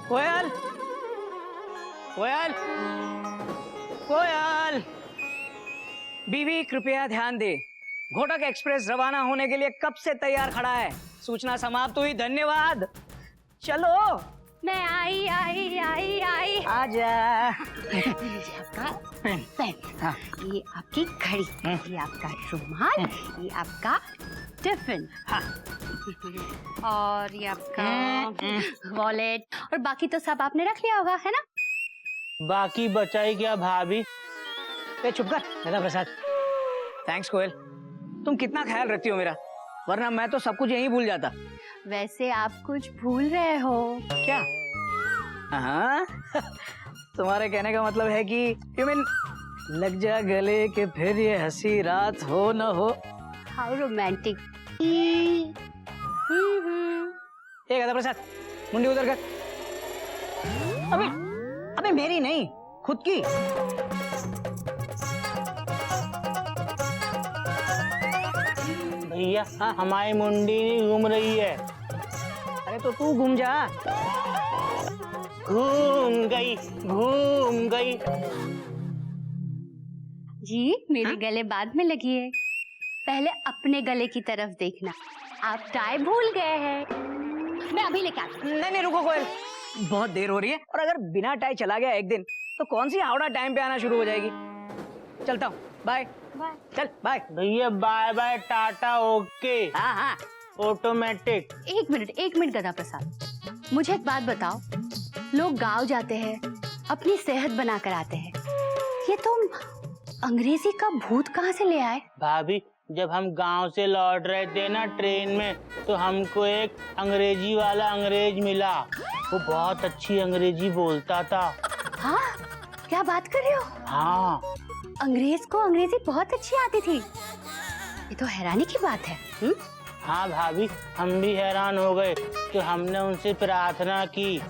कोयल, कोयल, कोयल। बीवी कृपया ध्यान दे, घोटक एक्सप्रेस रवाना होने के लिए कब से तैयार खड़ा है। सूचना समाप्त हुई, धन्यवाद। चलो। मैं आई आई आई आई। आजा। आपका पेन, हाँ। ये आपकी घड़ी, ये आपका रुमाल, ये आपका टिफिन, हाँ। और ये आपका वॉलेट, और बाकी तो सब आपने रख लिया होगा, है ना? बाकी बचाई क्या भाभी? चुप कर गदा प्रसाद। थैंक्स कोयल, तुम कितना ख्याल रखती हो मेरा, वरना मैं तो सब कुछ यहीं भूल जाता। वैसे आप कुछ भूल रहे हो क्या? हाँ। तुम्हारे कहने का मतलब है कि यू मीन लग जा गले के फिर ये हंसी रात हो न हो। How romantic. एक गदा प्रसाद, मुंडी उधर कर। अबे अबे मेरी नहीं, खुद की। भैया हमारी मुंडी नहीं घूम रही है। अरे तो तू घूम जा। घूम गई, घूम गई। जी मेरे गले बाद में लगी है, पहले अपने गले की तरफ देखना। आप टाई भूल गए हैं, मैं अभी लेके आती हूँ। नहीं रुको कोयल, बहुत देर हो रही है, और अगर बिना टाई चला गया एक दिन तो कौन सी हावड़ा टाइम पे आना शुरू हो जाएगी। चलता हूँ, बाय। बाय। चल बाय। भैया बाय बाय टाटा ओके। हाँ हाँ। ऑटोमेटिक। एक मिनट गदा प्रसाद, मुझे एक बात बताओ। लोग गांव जाते हैं, अपनी सेहत बनाकर आते हैं, ये तुम अंग्रेजी का भूत कहाँ से ले आए? भाभी जब हम गांव से लौट रहे थे ना ट्रेन में, तो हमको एक अंग्रेजी वाला अंग्रेज मिला। वो बहुत अच्छी अंग्रेजी बोलता था। हाँ, क्या बात कर रहे हो? हाँ। अंग्रेज को अंग्रेजी बहुत अच्छी आती थी, ये तो हैरानी की बात है। हाँ भाभी, हम भी हैरान हो गए, तो हमने उनसे प्रार्थना की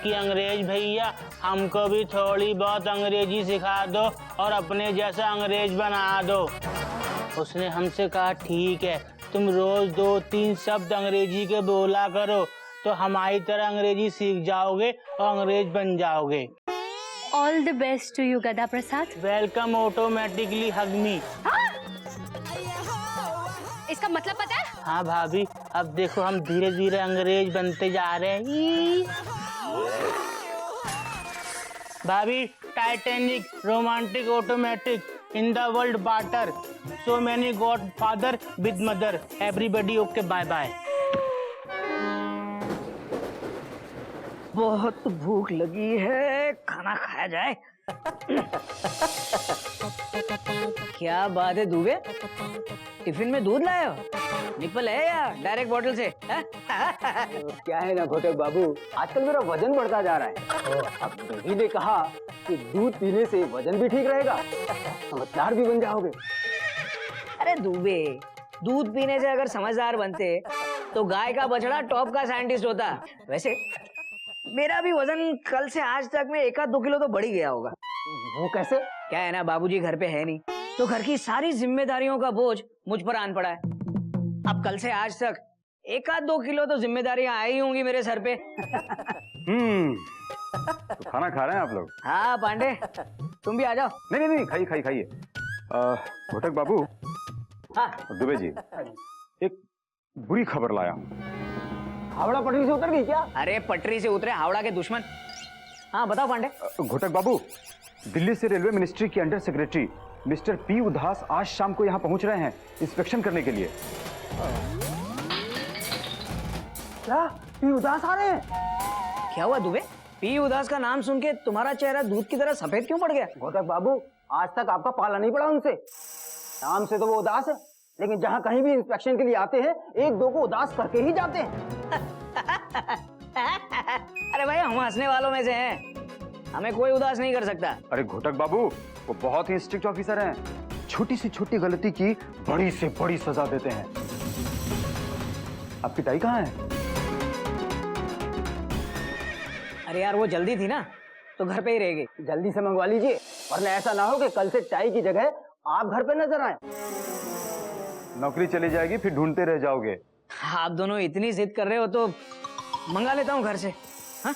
कि अंग्रेज भैया हमको भी थोड़ी बहुत अंग्रेजी सिखा दो और अपने जैसा अंग्रेज बना दो। उसने हमसे कहा ठीक है, तुम रोज 2-3 शब्द अंग्रेजी के बोला करो, तो हमारी तरह अंग्रेजी सीख जाओगे और अंग्रेज बन जाओगे। All the best to you Gada Prasad. Welcome automatically हग मी। इसका मतलब पता है? हाँ भाभी, अब देखो हम धीरे धीरे अंग्रेज बनते जा रहे हैं। भाभी Titanic, romantic, automatic, in the world butter, so many god father with mother, everybody okay bye bye. बहुत भूख लगी है, खाना खाया जाए। क्या बात है दूबे, टिफिन में दूध लाए हो? निप्पल है या डायरेक्ट बॉटल से? क्या है ना घोटक बाबू, आजकल मेरा वजन बढ़ता जा रहा है। अब बेबी ने कहा कि दूध पीने से वजन भी ठीक रहेगा, समझदार भी बन जाओगे। अरे दूबे, दूध पीने से अगर समझदार बनते तो गाय का बछड़ा टॉप का साइंटिस्ट होता। वैसे मेरा भी वजन कल से आज तक में 1-2 किलो तो बढ़ ही गया होगा। वो कैसे? क्या है ना, बाबूजी घर पे है नहीं, तो घर की सारी जिम्मेदारियों का बोझ मुझ पर आन पड़ा है। अब कल से आज तक 1-2 किलो तो जिम्मेदारियां आई होंगी मेरे सर पे। तो खाना खा रहे हैं आप लोग? हाँ पांडे, तुम भी आ जाओ। नहीं नहीं नहीं, खाइए खाइए। घोटक बाबू, हाँ दुबे जी, एक बुरी खबर लाया हूँ। हावड़ा पटरी से उतर गई क्या? अरे पटरी से उतरे हावड़ा के दुश्मन। हाँ बताओ पांडे। घोटक बाबू, दिल्ली से रेलवे मिनिस्ट्री के अंडर सेक्रेटरी मिस्टर पी उदास आज शाम को यहाँ पहुंच रहे हैं इंस्पेक्शन करने के लिए। क्या पी उदास आ रहे हैं? क्या हुआ दुबे, पी उदास का नाम सुन के तुम्हारा चेहरा दूध की तरह सफेद क्यों पड़ गया? घोटक बाबू, आज तक आपका पाला नहीं पड़ा उनसे। नाम से तो वो उदास है, लेकिन जहाँ कहीं भी इंस्पेक्शन के लिए आते हैं, 1-2 को उदास करके ही जाते हैं। अरे भाई, हम हंसने वालों में से हैं, हमें कोई उदास नहीं कर सकता। अरे घोटक बाबू, वो बहुत ही स्ट्रिक्ट ऑफिसर हैं, छोटी से छोटी गलती की बड़ी से बड़ी सजा देते हैं। आपकी टाई कहाँ है? अरे यार वो जल्दी थी ना, तो घर पे ही रह गई। जल्दी से मंगवा लीजिए, वरना ऐसा ना हो कि कल से टाई की जगह आप घर पे नजर आए। नौकरी चली जाएगी, फिर ढूंढते रह जाओगे। आप दोनों इतनी जिद कर रहे हो तो मंगा लेता हूँ घर से। हाँ?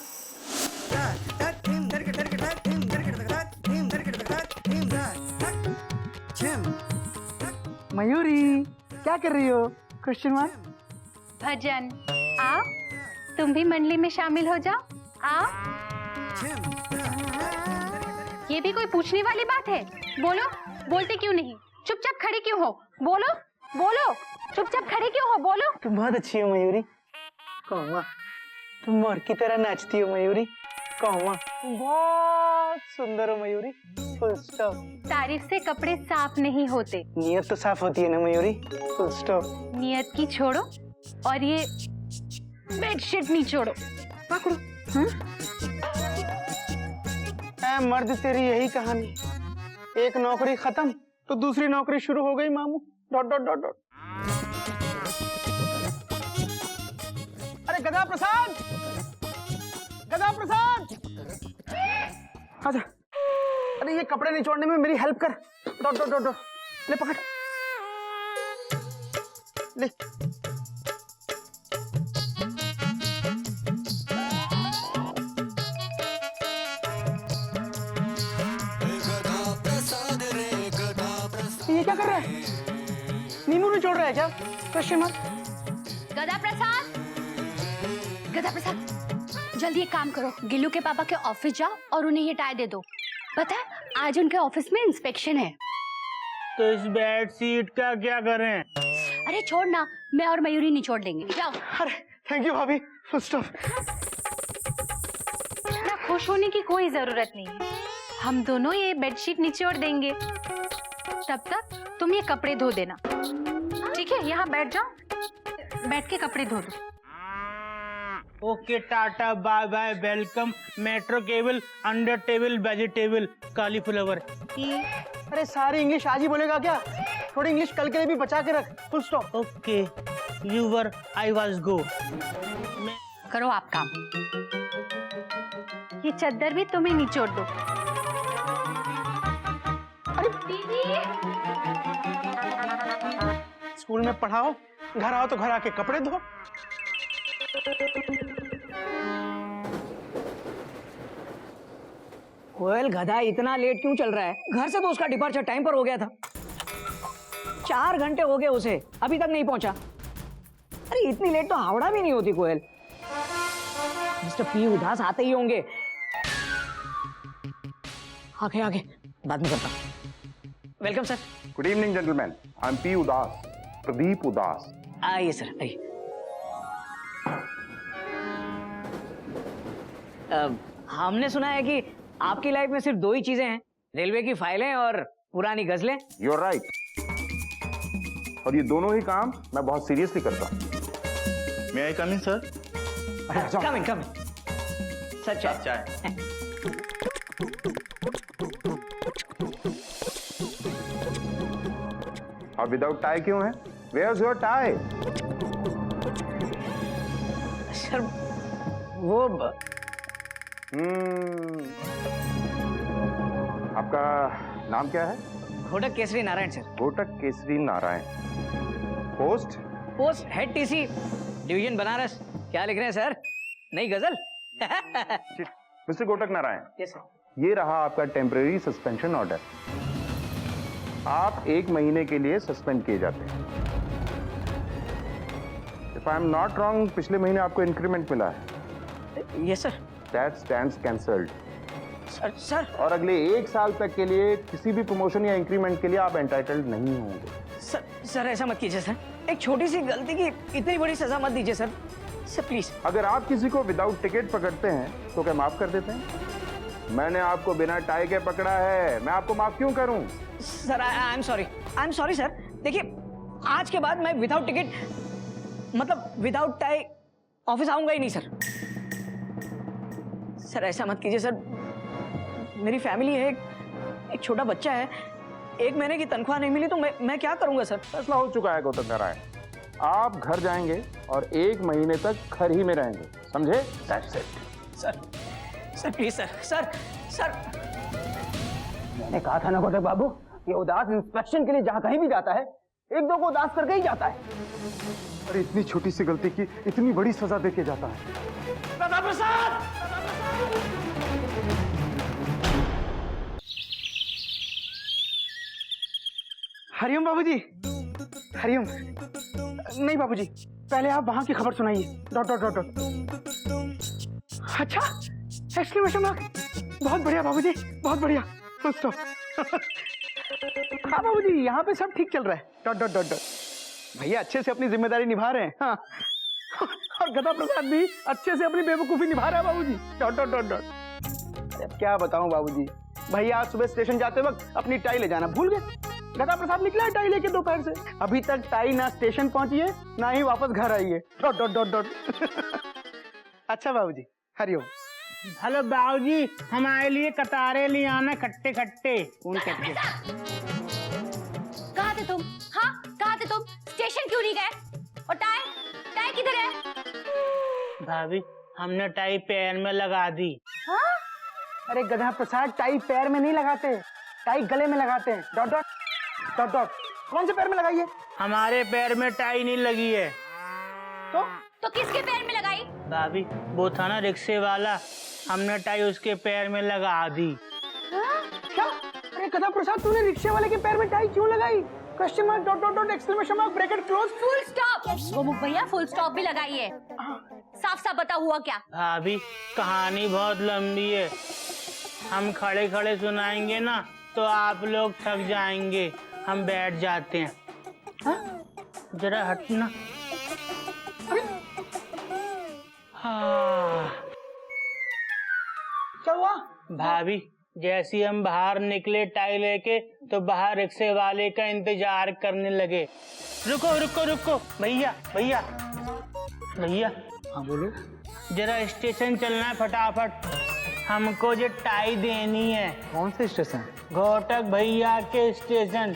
क्या कर रही हो? Question mark. भजन आओ, तुम भी मंडली में शामिल हो जाओ। आओ। ये भी कोई पूछने वाली बात है? बोलो, बोलते क्यों नहीं? चुपचाप खड़े क्यों हो? बोलो बोलो, चुपचाप खड़े क्यों हो? बोलो। तुम बहुत अच्छी हो मयूरी। कौवा, तुम मोर की तरह नाचती हो मयूरी। कौवा, तुम बहुत सुंदर हो मयूरी। Full stop. तारीफ से कपड़े साफ नहीं होते। नियत तो साफ होती है ना मयूरी। Full stop. नियत की छोड़ो और ये बेडशीट निचोड़ो। पकड़ो। मर्द तेरी यही कहानी, एक नौकरी खत्म तो दूसरी नौकरी शुरू हो गई मामू। Dot dot dot dot. अरे गधा प्रसाद, गधा प्रसाद, आजा। अरे ये कपड़े निचोड़ने में मेरी हेल्प कर। Dot dot dot dot. ले पकड़, ले। ये क्या कर रहा है? नींबू निचोड़ रहा है क्या? Question mark. गधा प्रसाद, गधा प्रसाद, जल्दी एक काम करो, गिल्लू के पापा के ऑफिस जाओ और उन्हें ये टाई दे दो। पता है आज उनके ऑफिस में इंस्पेक्शन है। तो इस बेड शीट का क्या करें? अरे छोड़ ना, मैं और मयूरी निचोड़ देंगे। जाओ। अरे थैंक यू भाभी। Full stop. इतना खुश होने की कोई जरूरत नहीं है, हम दोनों ये बेडशीट निचोड़ देंगे। तब तक तुम ये कपड़े धो देना, ठीक है? यहाँ बैठ जाओ, बैठ के कपड़े धो दो। Okay, tata, bye bye, welcome. Metro cable, under table, vegetable, cauliflower. अरे सारी इंग्लिश आज ही बोलेगा क्या? थोड़ी इंग्लिश कल के लिए भी बचा के रख। Full stop. Okay, you were, I was go. करो आप काम। ये चद्दर भी तुम्हें निचोड़ दो। अरे दीदी, स्कूल में पढ़ाओ, घर आओ तो घर आके कपड़े धो। कोयल गधा इतना लेट क्यों चल रहा है? घर से तो उसका डिपार्चर टाइम पर हो गया था। 4 घंटे हो गए उसे, अभी तक नहीं पहुंचा। अरे इतनी लेट तो हावड़ा भी नहीं होती कोयल। मिस्टर पी उदास आते ही होंगे। आगे आगे बाद में करता हूं। Welcome sir. Good evening gentleman, I am P उदास, प्रदीप उदास। आइए सर, आइए। हमने सुना है कि आपकी लाइफ में सिर्फ 2 ही चीजें हैं, रेलवे की फाइलें और पुरानी गजलें। यू आर राइट, और ये दोनों ही काम मैं बहुत सीरियसली करता हूँ। मे आई कम इन सर? कम इन, कम इन। सर चाय। आप विदाउट टाई क्यों है? Wears your tie? सर वो आपका नाम क्या है? Ghotak Kesari Narayan sir. Ghotak Kesari Narayan. Post? Post head TC, division Banaras. क्या लिख रहे हैं सर? नई गजल? Mister Ghotak Narayan, yes sir. ये रहा आपका टेम्परेरी सस्पेंशन ऑर्डर। आप 1 महीने के लिए सस्पेंड किए जाते हैं। If I am not wrong, पिछले महीने आपको इंक्रीमेंट मिला है। Yes sir. That stands cancelled. Sir और अगले 1 साल तक के लिए किसी भी प्रमोशन या इंक्रीमेंट के लिए आप एंटाइटल्ड नहीं होंगे। सर ऐसा मत कीजिए सर, एक छोटी सी गलती की इतनी बड़ी सजा मत दीजिए सर। Sir please. अगर आप किसी को विदाउट टिकट पकड़ते हैं तो क्या माफ कर देते हैं? मैंने आपको बिना टाई के पकड़ा है, मैं आपको माफ क्यों करूं? Sir I am sorry sir. देखिए आज के बाद मैं विदाउट टिकट, मतलब विदाउट टाई ऑफिस आऊंगा ही नहीं सर। सर ऐसा मत कीजिए सर, मेरी फैमिली है, एक छोटा बच्चा है, 1 महीने की तनख्वाह नहीं मिली तो मैं क्या करूंगा सर? फैसला हो चुका है घोटक नारायण, आप घर जाएंगे और 1 महीने तक घर ही में रहेंगे, समझे? That's it. Sir please sir. मैंने कहा था ना घोटक बाबू, ये उदास इंस्पेक्शन के लिए जहाँ कहीं भी जाता है 1-2 को उदास करके ही जाता है। अरे इतनी छोटी सी गलती की इतनी बड़ी सजा दे के जाता है। दादा प्रसाद! हरिओम बाबूजी। हरिओम। नहीं बाबूजी, पहले आप वहां की खबर सुनाइए। Dot dot dot dot. अच्छा, एक्सक्लेमेशन मार्क। बहुत बढ़िया बाबूजी, बहुत बढ़िया। Full stop. हाँ बाबूजी, यहाँ पे सब ठीक चल रहा है। Dot dot dot dot. भैया अच्छे से अपनी जिम्मेदारी निभा रहे हैं। हाँ, और गदा प्रसाद भी अच्छे से अपनी बेवकूफी निभा रहा है बाबूजी। Dot dot dot dot. अरे क्या बताऊं बाबूजी, भैया आज सुबह स्टेशन जाते वक्त अपनी टाई ले जाना भूल गए। गदा प्रसाद निकला है टाई लेके दोपहर से, अभी तक टाई ना स्टेशन पहुंची है ना ही वापस घर आई है। Dot dot dot dot. अच्छा बाबूजी, हरिओम। हेलो बाबूजी, हमारे लिए कतारे ले आना खट्टे खट्टे। कौन कहते? कहाँ थे तुम? हाँ, कहाँ थे तुम? स्टेशन क्यों नहीं गए? और टाई, टाई किधर है? भाभी, हमने टाई पैर में लगा दी। हाँ? अरे गधा प्रसाद, टाई पैर में नहीं लगाते, टाई गले में लगाते हैं। Dot dot dot dot. कौन से पैर में लगाई है? हमारे पैर में टाई नहीं लगी है। तो किसके पैर में लगाई? भाभी, वो था ना रिक्शे वाला, हमने टाई उसके पैर में लगा दी। क्या? अरे गधा प्रसाद, तूने रिक्शे वाले के पैर में टाई क्यों लगाई? Question mark, dot dot dot, exclamation mark, bracket close. Full stop. वो मुख भैया फुल स्टॉप भी लगाइए। साफ साफ बता हुआ क्या? भाभी, कहानी बहुत लंबी है, हम खड़े खड़े सुनाएंगे ना तो आप लोग थक जाएंगे। हम बैठ जाते हैं। जरा हटना। हाँ। क्या हुआ? भाभी, जैसे हम बाहर निकले टाई लेके तो बाहर रिक्शे वाले का इंतजार करने लगे। रुको रुको रुको, भैया भैया भैया। हाँ बोलो। जरा स्टेशन चलना है फटाफट, हमको जो टाई देनी है। कौन से स्टेशन? घोटक भैया के स्टेशन।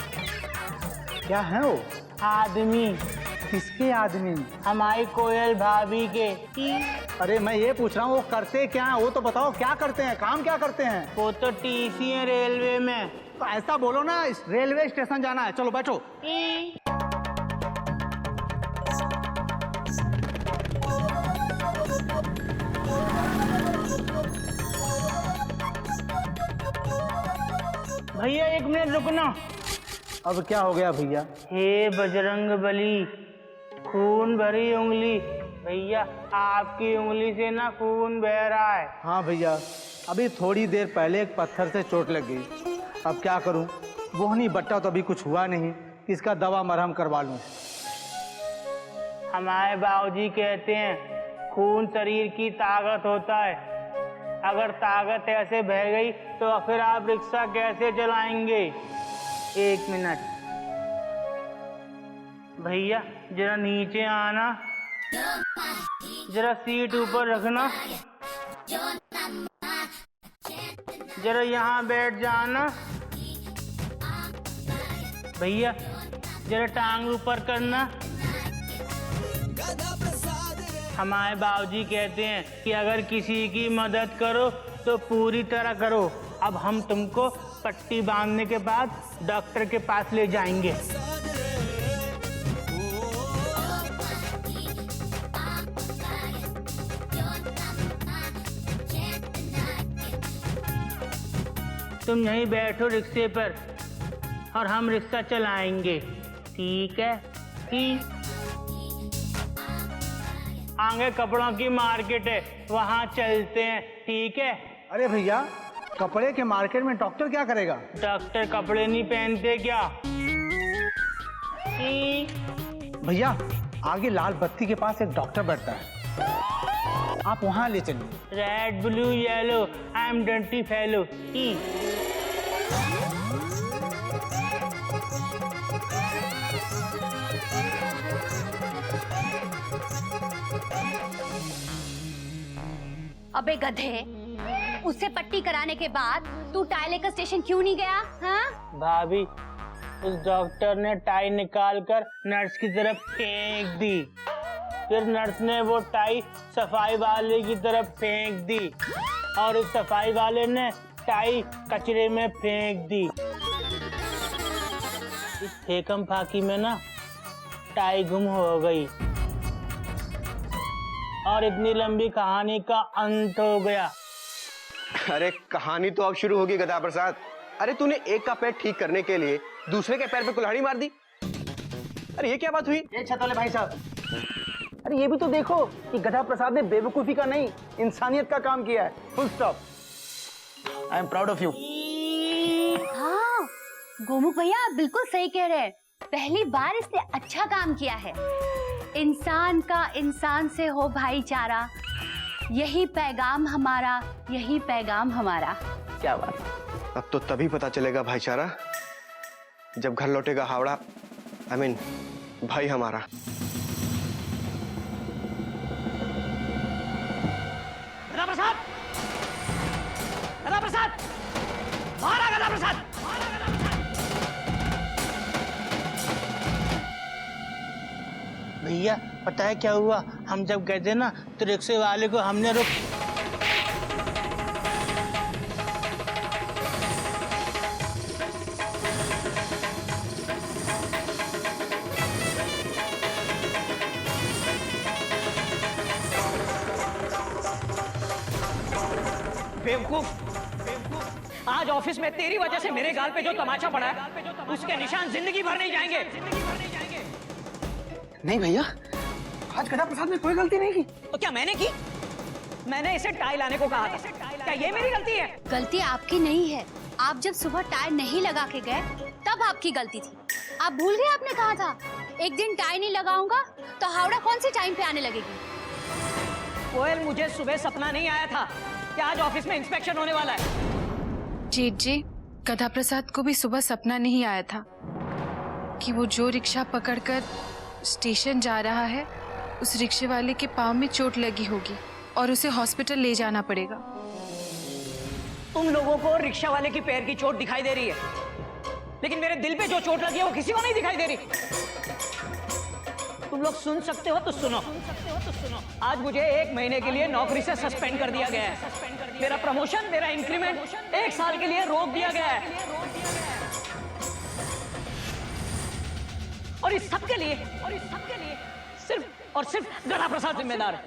क्या है वो? आदमी। किसके आदमी? हमारी कोयल भाभी के। अरे मैं ये पूछ रहा हूँ वो करते क्या है, वो तो बताओ, क्या करते हैं, काम क्या करते हैं? वो तो टीसी है रेलवे में। तो ऐसा बोलो ना, इस रेलवे स्टेशन जाना है, चलो बैठो। भैया एक मिनट रुकना। अब क्या हो गया भैया? हे बजरंग बली, खून भरी उंगली। भैया, आपकी उंगली से ना खून बह रहा है। हाँ भैया, अभी थोड़ी देर पहले एक पत्थर से चोट लग गई। अब क्या करूं, बोहनी बट्टा तो अभी कुछ हुआ नहीं, इसका दवा मरहम करवा लूं। हमारे बाबूजी कहते हैं खून शरीर की ताकत होता है, अगर ताकत ऐसे बह गई तो फिर आप रिक्शा कैसे चलाएंगे? एक मिनट भैया, जरा नीचे आना, जरा सीट ऊपर रखना, जरा यहाँ बैठ जाना। भैया, जरा टांग ऊपर करना। हमारे बाबूजी कहते हैं कि अगर किसी की मदद करो तो पूरी तरह करो। अब हम तुमको पट्टी बांधने के बाद डॉक्टर के पास ले जाएंगे। तुम यहीं बैठो रिक्शे पर और हम रिक्शा चलाएंगे, ठीक है? ठीक। आगे कपड़ों की मार्केट है, वहाँ चलते हैं, ठीक है? अरे भैया, कपड़े के मार्केट में डॉक्टर क्या करेगा? डॉक्टर कपड़े नहीं पहनते क्या? भैया, आगे लाल बत्ती के पास एक डॉक्टर बैठता है, आप वहाँ ले चलिए। Red blue yellow, I am dandy fellow. अबे गधे, उससे पट्टी कराने के बाद तू टाई लेकर स्टेशन क्यों नहीं गया? हाँ? भाभी, उस डॉक्टर ने टाई निकालकर नर्स की तरफ फेंक दी, फिर नर्स ने वो टाई सफाई वाले की तरफ फेंक दी और उस सफाई वाले ने टाई कचरे में फेंक दी। इस फेकम फाकी में ना टाई गुम हो गई और इतनी लंबी कहानी का अंत हो गया। अरे कहानी तो अब शुरू होगी गधा प्रसाद। अरे तूने एक का पैर ठीक करने के लिए दूसरे के पैर पे कुल्हाड़ी मार दी। अरे ये क्या बात हुई? ये छतोले भाई साहब, अरे ये भी तो देखो कि गधा प्रसाद ने बेवकूफी का नहीं, इंसानियत का काम किया है। Full stop. I am proud of you. हाँ, गोमुख भैया आप बिल्कुल सही कह रहे हैं। पहली बार इसने अच्छा काम किया है। इंसान का इंसान से हो भाईचारा, यही पैगाम हमारा, यही पैगाम हमारा। क्या बात। अब तो तभी पता चलेगा भाईचारा जब घर लौटेगा हावड़ा, आई मीन भाई हमारा। गधा प्रसाद, गधा प्रसाद, मारा गधा प्रसाद। भैया पता है क्या हुआ? हम जब गए थे ना तो रिक्शे वाले को हमने रोक। बेवकूफ, आज ऑफिस में तेरी वजह से मेरे गाल पे जो तमाचा पड़ा है उसके निशान जिंदगी भर नहीं जाएंगे। नहीं भैया, आज गधा प्रसाद ने कोई गलती नहीं की। तो क्या मैंने की? मैंने इसे टाई लाने को कहा था। क्या ये मेरी गलती है? गलती आपकी नहीं है। आप जब सुबह टाई नहीं लगा के गए तब आपकी गलती थी। आप भूल गए आपने कहा था एक दिन टाई नहीं लगाऊंगा तो हावड़ा कौन सी टाइम पे आने लगेगी। कोयल, मुझे सुबह सपना नहीं आया था कि आज ऑफिस में इंस्पेक्शन होने वाला है। जेठ जी, गधा प्रसाद को भी सुबह सपना नहीं आया था कि वो जो रिक्शा पकड़कर स्टेशन जा रहा है उस रिक्शे वाले के पाँव में चोट लगी होगी और उसे हॉस्पिटल ले जाना पड़ेगा। तुम लोगों को रिक्शा वाले की पैर की चोट दिखाई दे रही है, लेकिन मेरे दिल पे जो चोट लगी है वो किसी को नहीं दिखाई दे रही। तुम लोग सुन सकते हो तो सुनो। आज मुझे 1 महीने के लिए नौकरी से सस्पेंड कर दिया गया है। मेरा प्रमोशन, मेरा इंक्रीमेंट 1 साल के लिए रोक दिया गया है। और इस सब के लिए सिर्फ और सिर्फ गधा प्रसाद जिम्मेदार है।